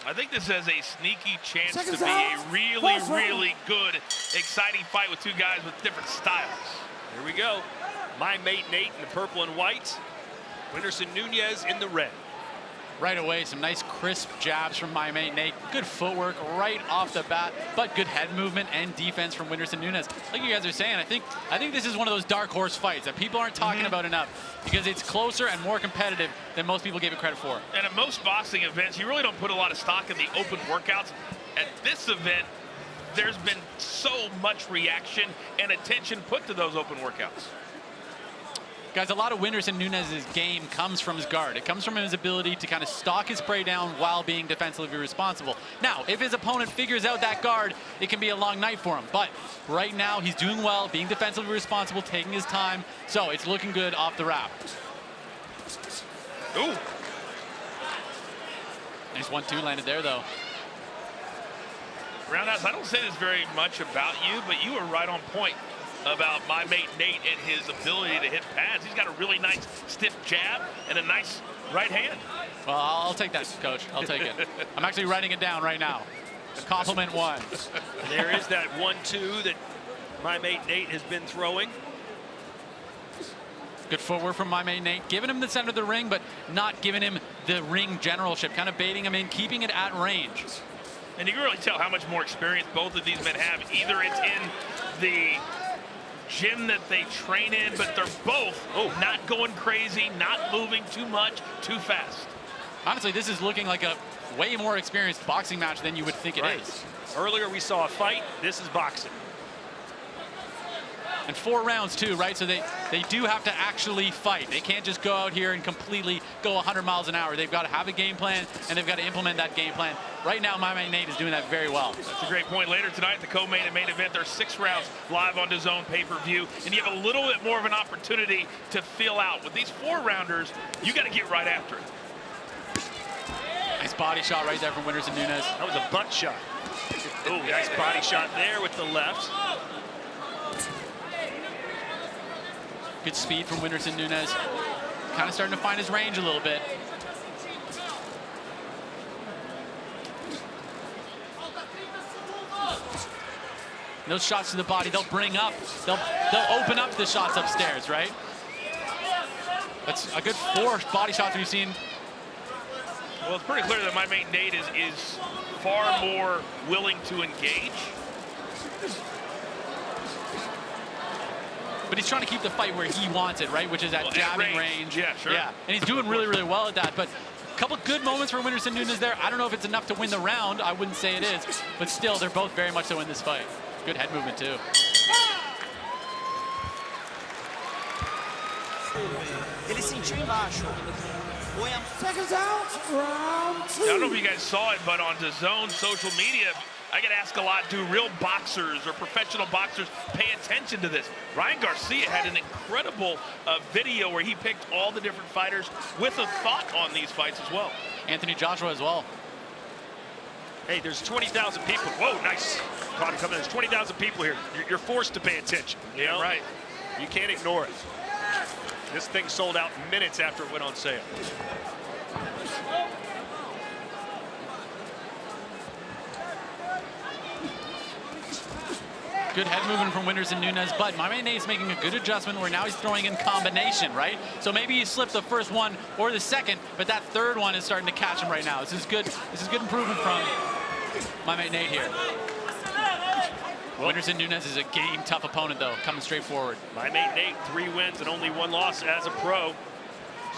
I think this has a sneaky chance to be a really, really good, exciting fight with two guys with different styles. Here we go. My mate Nate in the purple and white. Whindersson Nunes in the red. Right away, some nice crisp jabs from my mate Nate. Good footwork right off the bat, but good head movement and defense from Whindersson Nunes. Like you guys are saying, I think this is one of those dark horse fights that people aren't talking about enough because it's closer and more competitive than most people give it credit for. And at most boxing events, you really don't put a lot of stock in the open workouts. At this event, there's been so much reaction and attention put to those open workouts. Guys, a lot of Whindersson Nunes' game comes from his guard. It comes from his ability to kind of stalk his prey down while being defensively responsible. Now, if his opponent figures out that guard, it can be a long night for him. But right now, he's doing well, being defensively responsible, taking his time. So it's looking good off the wrap. Ooh. Nice 1-2 landed there, though. Roundhouse, I don't say this very much about you, but you were right on point about my mate Nate and his ability to hit pads. He's got a really nice stiff jab and a nice right hand. Well, I'll take that, Coach. I'll take it. I'm actually writing it down right now. Compliment one. There is that 1-2 that my mate Nate has been throwing. Good footwork from my mate Nate, giving him the center of the ring, but not giving him the ring generalship, kind of baiting him in, keeping it at range. And you can really tell how much more experience both of these men have. Either it's in the gym that they train in, but they're both not going crazy, not moving too much, too fast. Honestly, this is looking like a way more experienced boxing match than you would think it is. Earlier we saw a fight. This is boxing. And 4 rounds too, right? So they do have to actually fight. They can't just go out here and completely go 100 miles an hour. They've got to have a game plan, and they've got to implement that game plan. Right now, my mate Nate is doing that very well. That's a great point. Later tonight, the co-main and main event, there's 6 rounds live on DAZN pay-per-view, and you have a little bit more of an opportunity to fill out. With these 4-rounders, you got to get right after it. Nice body shot right there from Whindersson Nunes. That was a butt shot. Oh, nice body shot there with the left. Good speed from Whindersson Nunes. Kind of starting to find his range a little bit. Those shots to the body, they'll bring up, they'll open up the shots upstairs, right? That's a good 4 body shots we've seen. Well, it's pretty clear that my mate Nate is far more willing to engage. But he's trying to keep the fight where he wants it, right? Which is at jabbing range. Yeah, sure. Yeah, and he's doing really, really well at that. But a couple good moments for Whindersson Nunes there. I don't know if it's enough to win the round. I wouldn't say it is. But still, they're both very much so in this fight. Good head movement, too. Ele sentiu embaixo. Seconds out, round 2. I don't know if you guys saw it, but on DAZN social media, I get asked a lot, do real boxers or professional boxers pay attention to this? Ryan Garcia had an incredible video where he picked all the different fighters with a thought on these fights as well. Anthony Joshua as well. Hey, there's 20,000 people. Whoa, nice body coming in. There's 20,000 people here. You're forced to pay attention. You know? Right. You can't ignore it. This thing sold out minutes after it went on sale. Good head movement from Whindersson Nunes, but my mate Nate's making a good adjustment where now he's throwing in combination, right? So maybe he slipped the first one or the second, but that third one is starting to catch him right now. This is good improvement from my mate Nate here. Whindersson Nunes is a game tough opponent though, coming straight forward. My mate Nate, 3 wins and only 1 loss as a pro.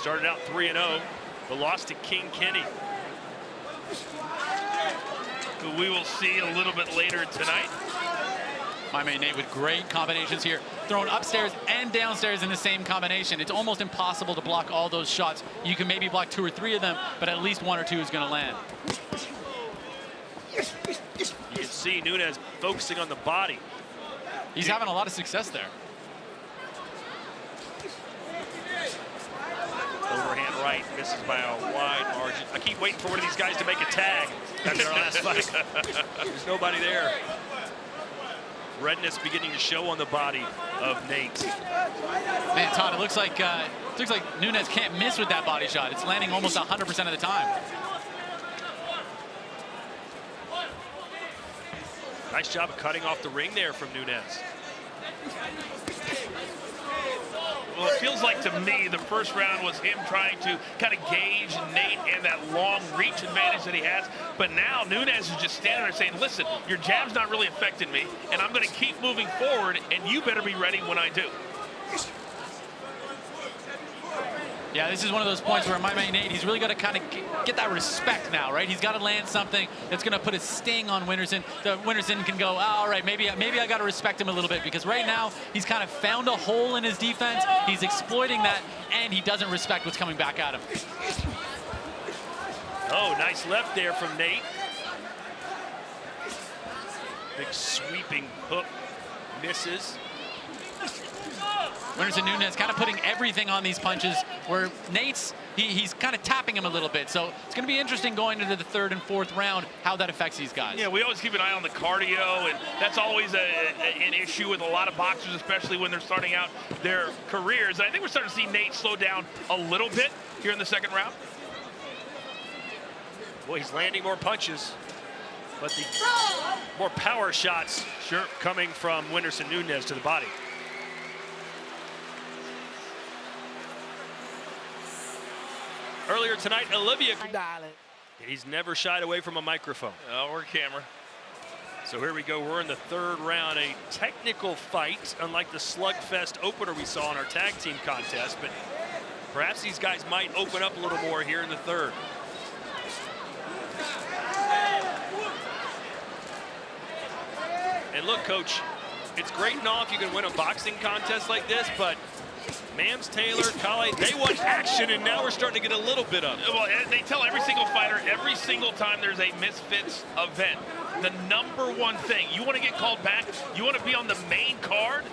Started out 3-0, but lost to King Kenny. Who we will see a little bit later tonight. My mate Nate with great combinations here, thrown upstairs and downstairs in the same combination. It's almost impossible to block all those shots. You can maybe block 2 or 3 of them, but at least 1 or 2 is going to land. You can see Nunes focusing on the body. He's having a lot of success there. Overhand right, misses by a wide margin. I keep waiting for one of these guys to make a tag after their last fight. There's nobody there. Redness beginning to show on the body of Nate. Man, Todd, it looks like Nunes can't miss with that body shot. It's landing almost 100% of the time. Nice job of cutting off the ring there from Nunes. Well, it feels like to me the first round was him trying to kind of gauge Nate and that long reach advantage that he has. But now Nunes is just standing there saying, listen, your jab's not really affecting me, and I'm going to keep moving forward, and you better be ready when I do. Yeah, this is one of those points where my mate Nate, he's really got to kind of get that respect now, right? He's got to land something that's going to put a sting on Whindersson. The Whindersson can go, oh, all right, maybe I got to respect him a little bit, because right now he's kind of found a hole in his defense. He's exploiting that, and he doesn't respect what's coming back at him. Oh, nice left there from Nate. Big sweeping hook, misses. Whindersson Nunes kind of putting everything on these punches, where Nate's, he's kind of tapping him a little bit. So it's going to be interesting going into the third and fourth round, how that affects these guys. Yeah, we always keep an eye on the cardio, and that's always an issue with a lot of boxers, especially when they're starting out their careers. And I think we're starting to see Nate slow down a little bit here in the second round. Well, he's landing more punches, but the more power shots coming from Whindersson Nunes to the body. Earlier tonight, Olivia, he's never shied away from a microphone. Oh, or camera. So here we go. We're in the third round, a technical fight, unlike the slugfest opener we saw in our tag team contest. But perhaps these guys might open up a little more here in the third. And look, Coach, it's great and all if you can win a boxing contest like this, but Mams, Taylor, Kale, they want action, and now we're starting to get a little bit of it. Well, they tell every single fighter, every single time there's a Misfits event, the number one thing, you want to get called back, you want to be on the main card,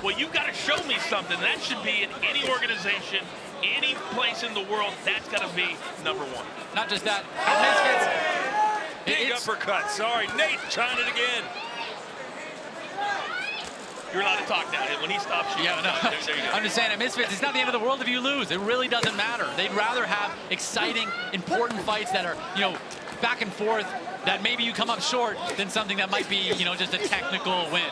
well, you've got to show me something. That should be in any organization, any place in the world, that's got to be number one. Not just that, Misfits. Big uppercut. Sorry, Nate trying it again. You're allowed to talk now. When he stops you, yeah, no. there you go. I'm just saying, at Misfits, it's not the end of the world if you lose. It really doesn't matter. They'd rather have exciting, important fights that are, back and forth, that maybe you come up short, than something that might be, just a technical win.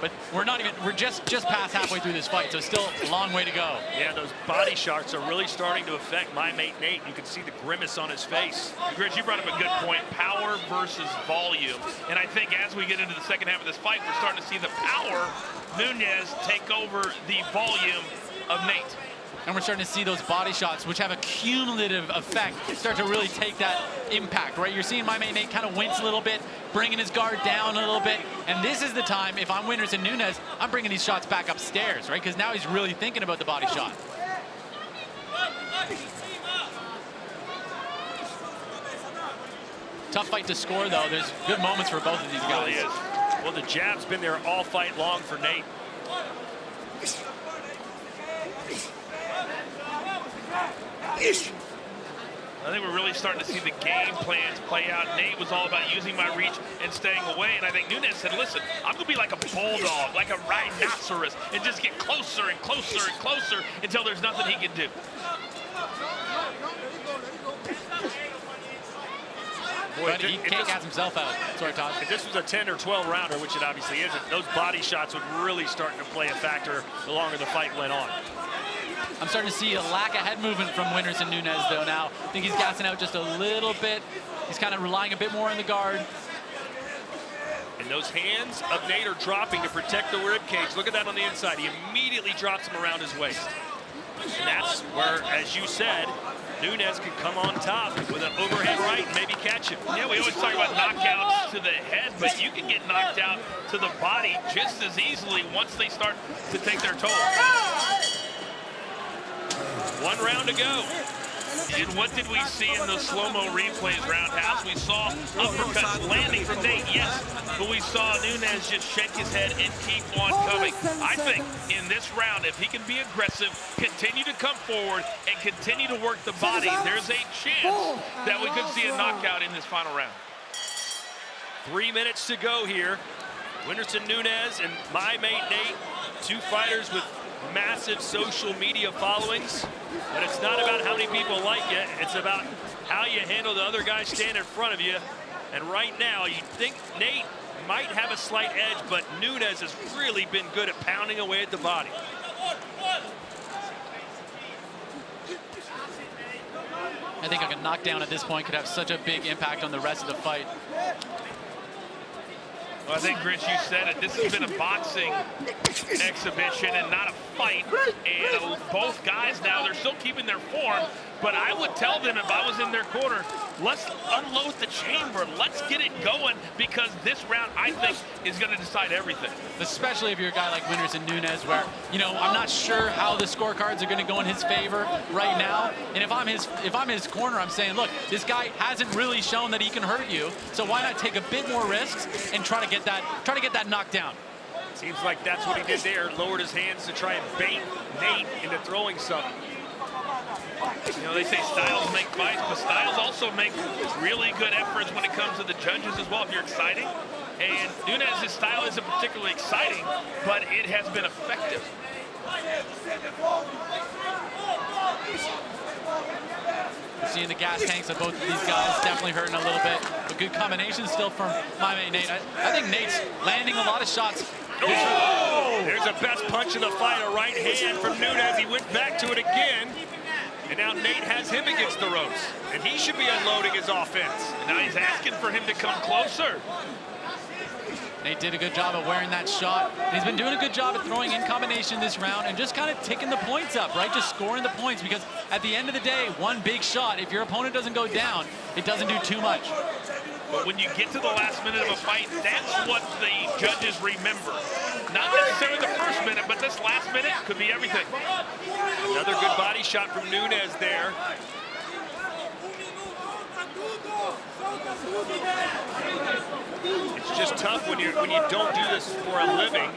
But we're just past halfway through this fight, so still a long way to go. Yeah, those body shots are really starting to affect my mate Nate. You can see the grimace on his face. Grizz, you brought up a good point, power versus volume. And I think as we get into the second half of this fight, we're starting to see the power Nunes take over the volume of Nate. And we're starting to see those body shots, which have a cumulative effect, start to really take that impact, right? You're seeing my mate Nate kind of wince a little bit, bringing his guard down a little bit. And this is the time, if I'm Whindersson Nunes, I'm bringing these shots back upstairs, right? Because now he's really thinking about the body shot. Tough fight to score, though. There's good moments for both of these guys. Really is. Well, the jab's been there all fight long for Nate. I think we're really starting to see the game plans play out. Nate was all about using my reach and staying away. And I think Nunes said, listen, I'm going to be like a bulldog, like a rhinoceros, and just get closer and closer and closer until there's nothing he can do. Boy, But he can't gas himself out. Sorry, Todd. If this was a 10 or 12 rounder, which it obviously isn't, those body shots would really start to play a factor the longer the fight went on. I'm starting to see a lack of head movement from Whindersson Nunes, though, now. I think he's gassing out just a little bit. He's kind of relying a bit more on the guard. And those hands of Nate are dropping to protect the rib cage. Look at that on the inside. He immediately drops him around his waist. And that's where, as you said, Nunes can come on top with an overhead right and maybe catch him. Yeah, we always talk about knockouts to the head, but you can get knocked out to the body just as easily once they start to take their toll. 1 round to go. And what did we see in the slow-mo replays, Roundhouse? We saw uppercuts landing from Nate, yes, but we saw Nunes just shake his head and keep on coming. I think in this round, if he can be aggressive, continue to come forward, and continue to work the body, there's a chance that we could see a knockout in this final round. 3 minutes to go here. Whindersson Nunes and my mate Nate, 2 fighters with massive social media followings, but it's not about how many people like you, it's about how you handle the other guy standing in front of you And right now, you think Nate might have a slight edge, but Nunes has really been good at pounding away at the body. I think like a knockdown at this point could have such a big impact on the rest of the fight. Well, I think, Chris, you said it. This has been a boxing exhibition and not a fight. And both guys now, they're still keeping their form. But I would tell them, if I was in their corner, let's unload the chamber. Let's get it going, because this round, I think, is going to decide everything. Especially if you're a guy like Whindersson Nunes, where, you know, I'm not sure how the scorecards are going to go in his favor right now. And if I'm his corner, I'm saying, look, this guy hasn't really shown that he can hurt you. So why not take a bit more risks and try to get that knocked down? Seems like that's what he did there. Lowered his hands to try and bait Nate into throwing something. You know, they say styles make fights, but styles also make really good efforts when it comes to the judges as well, if you're exciting. And Nunes' style isn't particularly exciting, but it has been effective. Seeing the gas tanks of both of these guys, definitely hurting a little bit. A good combination still from my mate Nate. I think Nate's landing a lot of shots. Oh! There's the best punch of the fight, a right hand from Nunes. He went back to it again. And now Nate has him against the ropes. And he should be unloading his offense. And now he's asking for him to come closer. Nate did a good job of wearing that shot. And he's been doing a good job of throwing in combination this round and just kind of ticking the points up, right? Just scoring the points, because at the end of the day, one big shot, if your opponent doesn't go down, it doesn't do too much. But when you get to the last minute of a fight, that's what the judges remember. Not necessarily the first minute, but this last minute could be everything. Another good body shot from Nunes there. It's just tough when you don't do this for a living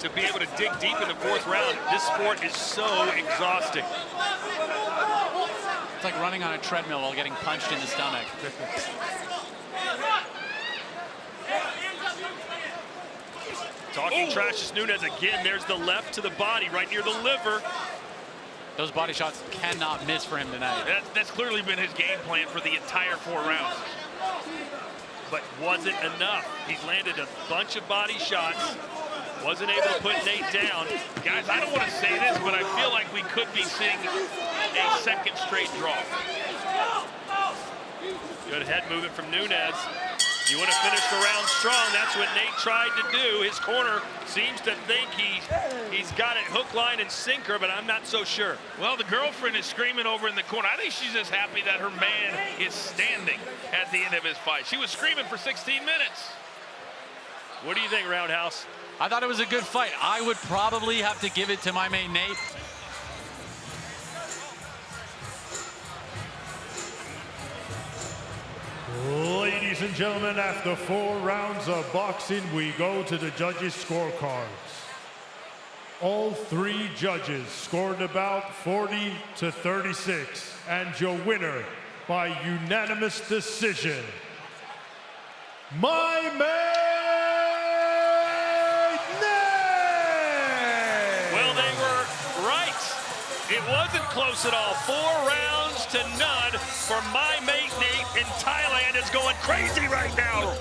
to be able to dig deep in the fourth round. This sport is so exhausting. It's like running on a treadmill while getting punched in the stomach. Talking trash is Nunes again. There's the left to the body, right near the liver. Those body shots cannot miss for him tonight. That's clearly been his game plan for the entire 4 rounds. But wasn't enough. He's landed a bunch of body shots. Wasn't able to put Nate down. Guys, I don't want to say this, but I feel like we could be seeing a second straight draw. Good head movement from Nunes. You want to finish the round strong. That's what Nate tried to do. His corner seems to think he's got it hook, line, and sinker, but I'm not so sure. Well, the girlfriend is screaming over in the corner. I think she's just happy that her man is standing at the end of his fight. She was screaming for 16 minutes. What do you think, Roundhouse? I thought it was a good fight. I would probably have to give it to my mate Nate. Ladies and gentlemen, after 4 rounds of boxing, we go to the judges' scorecards. All 3 judges scored about 40 to 36, and your winner by unanimous decision, my mate Nate! Well, they were right. It wasn't close at all. 4 rounds to none for my mate Nate, and Thailand is going crazy right now.